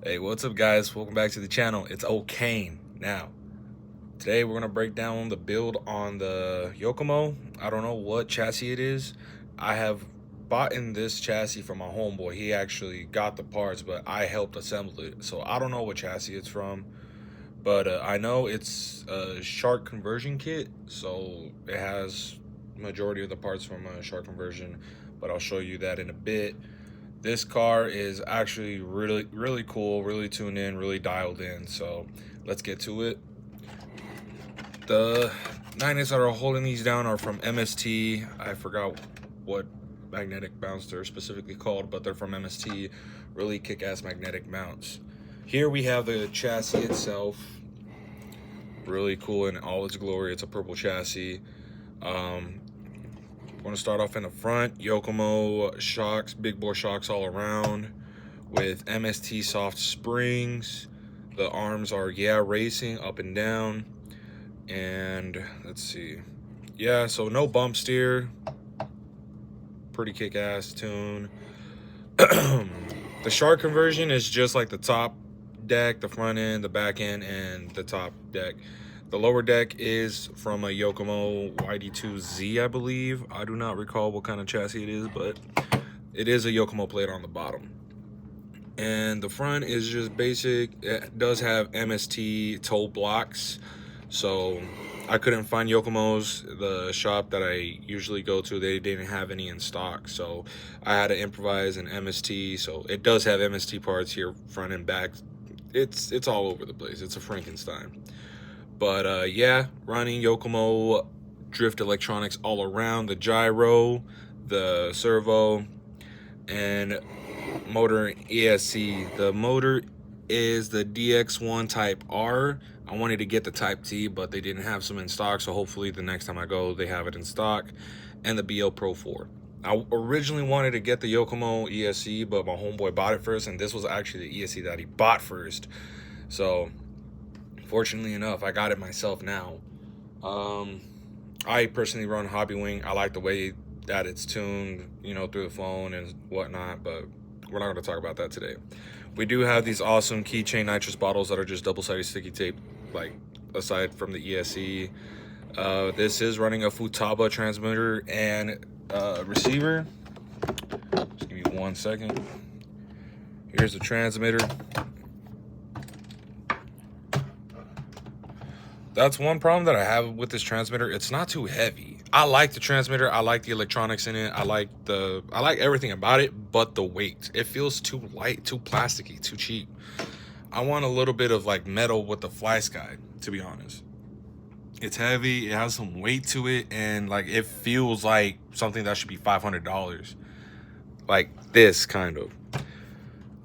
Hey, what's up, guys? Welcome back to the channel. It's O'Kane. Now, today we're gonna break down the build on the Yokomo. I don't know what chassis it is. I have bought in this chassis from my homeboy. He actually got the parts, but I helped assemble it. So I don't know what chassis it's from, but I know it's a Shark conversion kit. So it has majority of the parts from a Shark conversion, but I'll show you that in a bit. This car is actually really cool, really tuned in, really dialed in. So let's get to it. The magnets that are holding these down are from MST. I forgot what magnetic mounts they're specifically called, but they're from MST. Really kick-ass magnetic mounts. Here we have the chassis itself. Really cool in all its glory. It's a purple chassis. I'm going to start off in the front. Yokomo shocks, big bore shocks all around with MST soft springs. The arms are racing up and down. And let's see. Yeah, so no bump steer. Pretty kick-ass tune. The Shark conversion is just like the top deck, the front end, the back end, and the top deck. The lower deck is from a Yokomo YD2Z, I believe. I do not recall what kind of chassis it is, but it is a Yokomo plate on the bottom. And the front is just basic. It does have MST toe blocks. So I couldn't find Yokomo's. The shop that I usually go to, they didn't have any in stock. So I had to improvise an MST. So it does have MST parts here, front and back. It's all over the place. It's a Frankenstein. But yeah, running Yokomo drift electronics all around, the gyro, the servo, and motor ESC. The motor is the DX1 Type R. I wanted to get the Type T, but they didn't have some in stock, so hopefully the next time I go, they have it in stock. And the BL Pro 4. I originally wanted to get the Yokomo ESC, but my homeboy bought it first, and this was actually the ESC that he bought first. So fortunately enough, I got it myself now. I personally run Hobbywing. I like the way that it's tuned, you know, through the phone and whatnot, but we're not going to talk about that today. We do have these awesome keychain nitrous bottles that are just double-sided sticky tape, like aside from the ESC. This is running a Futaba transmitter and receiver. Just give me 1 second. Here's the transmitter. That's one problem that I have with this transmitter. It's not too heavy. I like the transmitter. I like the electronics in it. I like everything about it, but the weight. It feels too light, too plasticky, too cheap. I want a little bit of like metal with the fly sky, to be honest. It's heavy, it has some weight to it, and like it feels like something that should be $500. Like this kind of.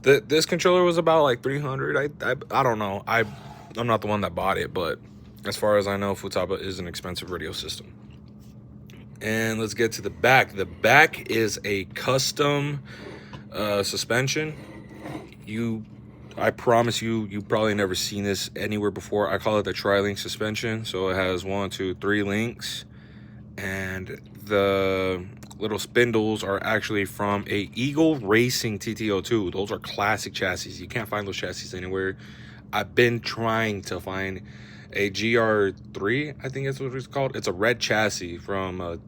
This controller was about like 300. I don't know. I'm not the one that bought it, but as far as I know, Futaba is an expensive radio system. And let's get to the back. The back is a custom suspension. I promise you probably never seen this anywhere before. I call it the tri-link suspension. So it has 1, 2, 3 links, and the little spindles are actually from a Eagle Racing TT02. Those are classic chassis. You can't find those chassis anywhere. I've been trying to find a GR3, I think that's what it's called. It's a red chassis from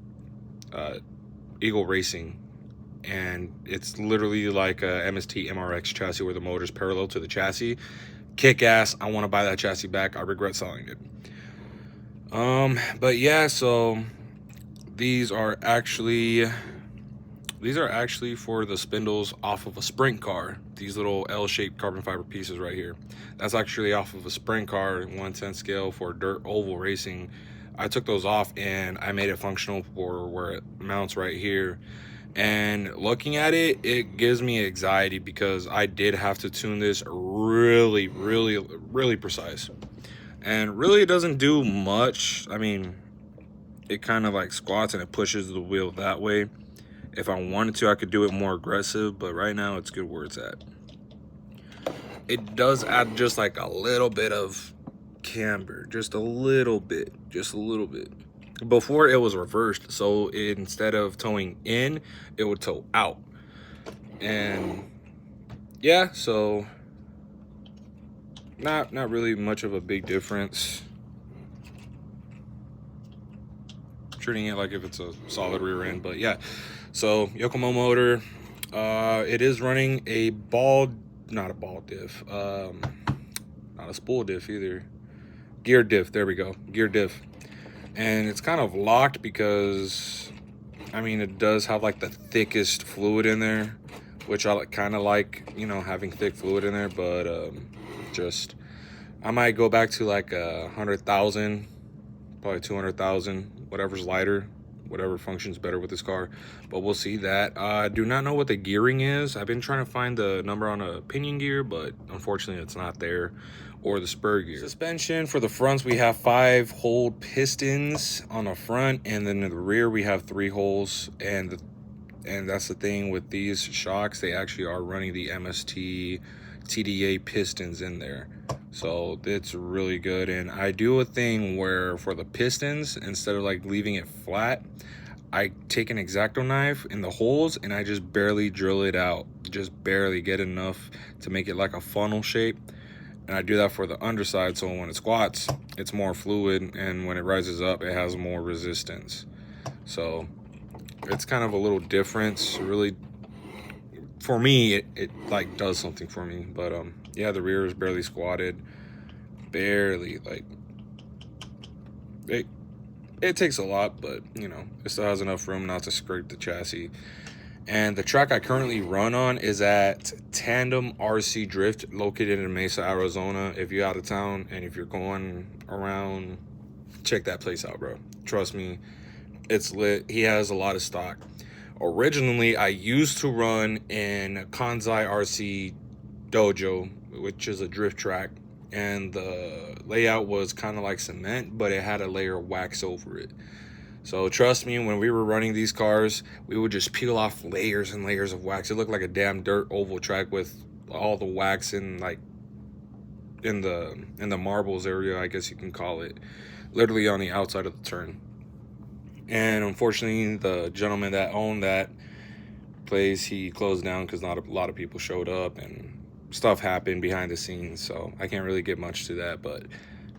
Eagle Racing, and it's literally like a MST MRX chassis where the motor's parallel to the chassis. Kick ass. I want to buy that chassis back. I regret selling it. But yeah, so these are actually for the spindles off of a sprint car. These little L-shaped carbon fiber pieces right here. That's actually off of a sprint car, 1/10 scale for dirt oval racing. I took those off and I made it functional for where it mounts right here. And looking at it, it gives me anxiety because I did have to tune this really precise. And really it doesn't do much. I mean, it kind of like squats and it pushes the wheel that way. If I wanted to, I could do it more aggressive, but right now it's good where it's at. It does add just like a little bit of camber, just a little bit. Before it was reversed, so instead of towing in, it would tow out. And yeah, so not really much of a big difference. Treating it like if it's a solid rear end, but yeah. So Yokomo motor, it is running a not a ball diff, not a spool diff either. Gear diff, there we go, gear diff. And it's kind of locked because, I mean, it does have like the thickest fluid in there, which I kind of like, you know, having thick fluid in there, but just, I might go back to like 100,000, probably 200,000, whatever's lighter, whatever functions better with this car, but we'll see that. I do not know what the gearing is. I've been trying to find the number on a pinion gear, but unfortunately it's not there, or the spur gear. Suspension for the fronts, we have 5-hole pistons on the front, and then in the rear we have 3 holes, and that's the thing with these shocks, they actually are running the MST TDA pistons in there, so it's really good. And I do a thing where for the pistons, instead of like leaving it flat, I take an X-Acto knife in the holes and I just barely drill it out, just barely get enough to make it like a funnel shape. And I do that for the underside, so when it squats it's more fluid, and when it rises up it has more resistance. So it's kind of a little difference, really. For me, it like does something for me. But yeah, the rear is barely squatted, barely. Like it takes a lot, but you know, it still has enough room not to scrape the chassis. And the track I currently run on is at Tandem RC Drift, located in Mesa, Arizona. If you're out of town and if you're going around, check that place out, bro. Trust me, it's lit. He has a lot of stock. Originally, I used to run in Kansai RC Dojo, which is a drift track, and the layout was kind of like cement, but it had a layer of wax over it. So trust me, when we were running these cars, we would just peel off layers and layers of wax. It looked like a damn dirt oval track with all the wax in, like, in the marbles area, I guess you can call it, literally on the outside of the turn. And unfortunately, the gentleman that owned that place, he closed down because not a lot of people showed up and stuff happened behind the scenes. So I can't really get much to that, but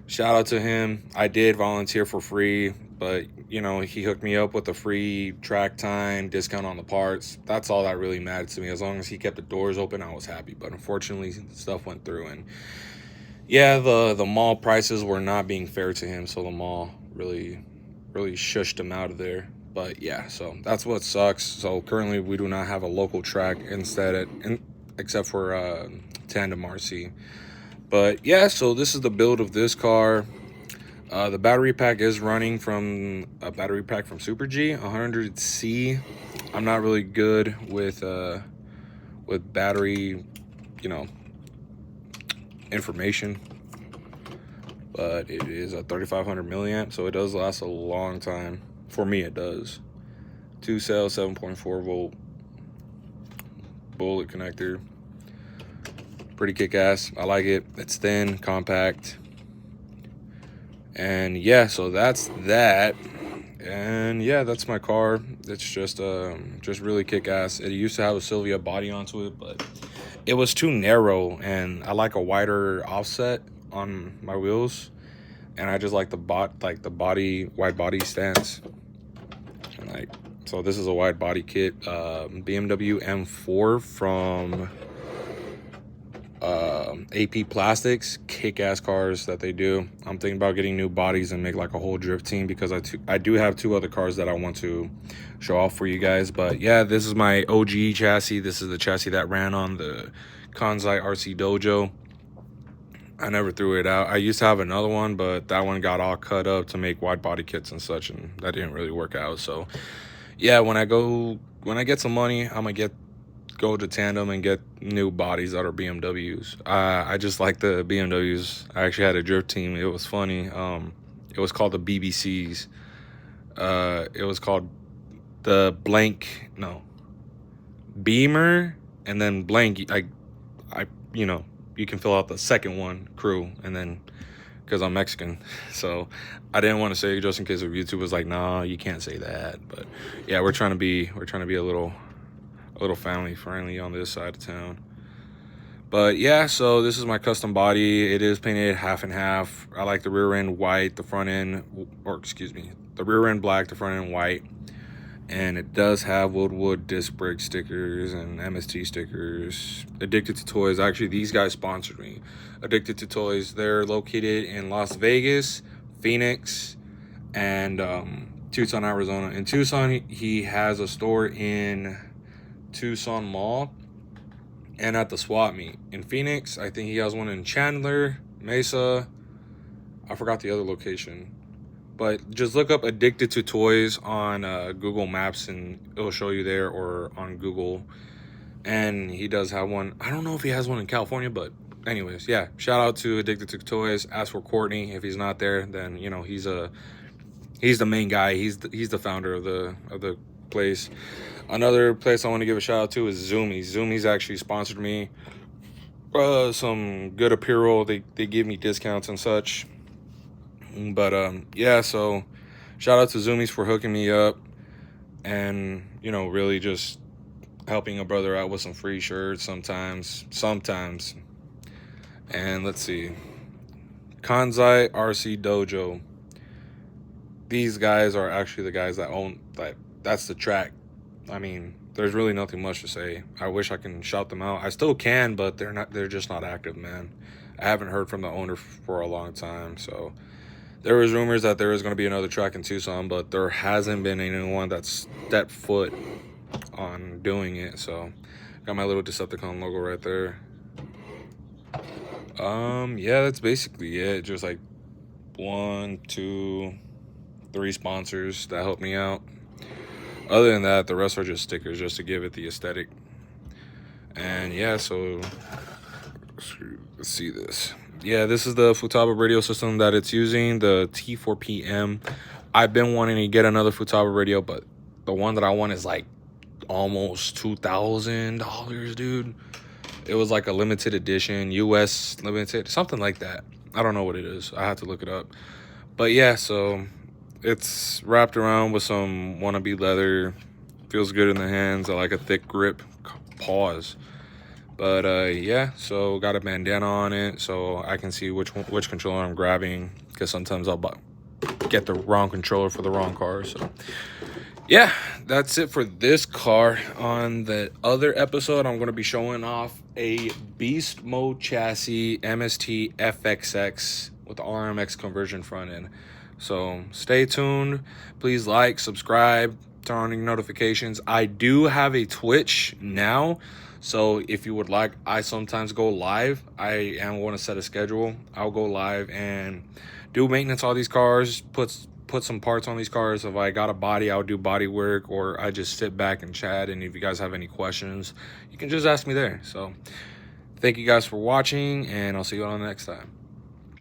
shout out to him. I did volunteer for free, but you know, he hooked me up with a free track time, discount on the parts. That's all that really mattered to me. As long as he kept the doors open, I was happy. But unfortunately, stuff went through, and yeah, the mall prices were not being fair to him, so the mall really shushed him out of there. But yeah, so that's what sucks. So currently we do not have a local track except for Tandem RC. But yeah, so this is the build of this car. The battery pack is running from a battery pack from Super G 100C. I'm not really good with battery, you know, information, but it is a 3500 milliamp, so it does last a long time. For me, it does. 2-cell 7.4 volt bullet connector. Pretty kick-ass. I like it. It's thin, compact. And yeah, so that's that. And yeah, that's my car. It's just really kick-ass. It used to have a Sylvia body onto it, but it was too narrow, and I like a wider offset on my wheels, and I just like the wide body stance. And like, so this is a wide body kit, BMW M4 from AP Plastics. Kick-ass cars that they do. I'm thinking about getting new bodies and make like a whole drift team, because I do have 2 other cars that I want to show off for you guys. But yeah, this is my OG chassis. This is the chassis that ran on the Kansai RC Dojo. I never threw it out. I used to have another one, but that one got all cut up to make wide body kits and such, and that didn't really work out. So yeah, when I get some money, I'm gonna go to Tandem and get new bodies that are BMWs. I just like the BMWs. I actually had a drift team. It was funny. It was called the BBCs. It was called the Beamer, and then blank. I you know, you can fill out the second one, crew, and then, because I'm Mexican, so I didn't want to say it just in case if YouTube was like, nah, you can't say that. But yeah, we're trying to be a little family friendly on this side of town. But yeah, so this is my custom body. It is painted half and half. I like the rear end white, the front end, or excuse me, the rear end black, the front end white. And it does have Woodwood disc brake stickers and MST stickers. Addicted to Toys, actually these guys sponsored me. Addicted to Toys, they're located in Las Vegas, Phoenix, and Tucson, Arizona. In Tucson, he has a store in Tucson Mall and at the swap meet. In Phoenix, I think he has one in Chandler, Mesa. I forgot the other location. But just look up Addicted to Toys on Google Maps and it'll show you there, or on Google. And he does have one. I don't know if he has one in California, but anyways, yeah. Shout out to Addicted to Toys. Ask for Courtney. If he's not there, then you know he's the main guy. He's the founder of the place. Another place I want to give a shout out to is Zoomies. Zoomies actually sponsored me some good apparel. They give me discounts and such. But yeah, so shout out to Zoomies for hooking me up and, you know, really just helping a brother out with some free shirts sometimes. And let's see, Kanzai RC Dojo. These guys are actually the guys that own that's the track. I mean, there's really nothing much to say. I wish I can shout them out. I still can, but they're just not active, man. I haven't heard from the owner for a long time. So there was rumors that there was going to be another track in Tucson, but there hasn't been anyone that's stepped foot on doing it. So got my little Decepticon logo right there. Yeah, that's basically it. Just like 1, 2, 3 sponsors that helped me out. Other than that, the rest are just stickers, just to give it the aesthetic. And yeah, so let's see this. Yeah, this is the Futaba radio system that it's using, the T4PM. I've been wanting to get another Futaba radio, but the one that I want is like almost $2,000, dude. It was like a limited edition, US limited, something like that. I don't know what it is. I have to look it up. But yeah, so it's wrapped around with some wannabe leather. Feels good in the hands. I like a thick grip. Pause. But yeah, so got a bandana on it so I can see which controller I'm grabbing, because sometimes I'll get the wrong controller for the wrong car. So yeah, that's it for this car. On the other episode, I'm going to be showing off a beast mode chassis MST FXX with the RMX conversion front end. So stay tuned. Please like, subscribe, turn on your notifications. I do have a Twitch now, so if you would like, I sometimes go live. I am going to set a schedule. I'll go live and do maintenance on these cars, put some parts on these cars. If I got a body, I'll do body work, or I just sit back and chat. And if you guys have any questions, you can just ask me there. So thank you guys for watching, and I'll see you on the next time.